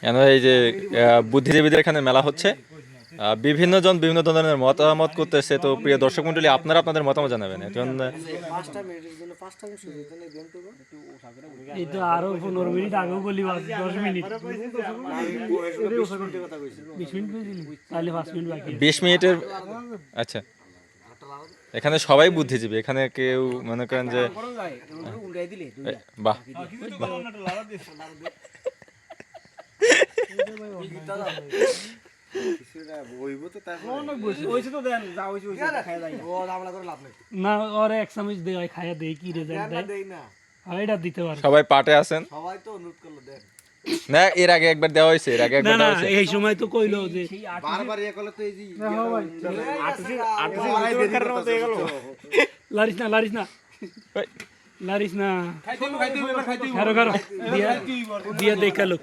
কেন এই যে বুদ্ধিজীবীদের এখানে মেলা হচ্ছে, বিভিন্ন জন বিভিন্ন ধরনের মতামত করতেছে। তো প্রিয় দর্শক মন্ডলী, আপনারা আপনাদের মতামত জানাবেন। এখন এই তো আরো 15 মিনিট আগেও বলি 10 মিনিট 20 মিনিট তাহলে 5 মিনিট বাকি 20 মিনিটের। আচ্ছা, এখানে সবাই বুদ্ধিজীবী, এখানে কেউ মনে করেন যে বাহ না, ওরে এক চামচ দে, খায়া দেই কি রেজাল্ট দেয় এটা দিতে পারে। সবাই পাটে আছেন না? এর আগে একবার দেওয়া হয়েছে, এর আগে একবার না দেওয়া হয়েছে। এই সময় তো কইলো যে লারিস না লারিস না লারিস না, খারো খারো দিয়া দেখালো।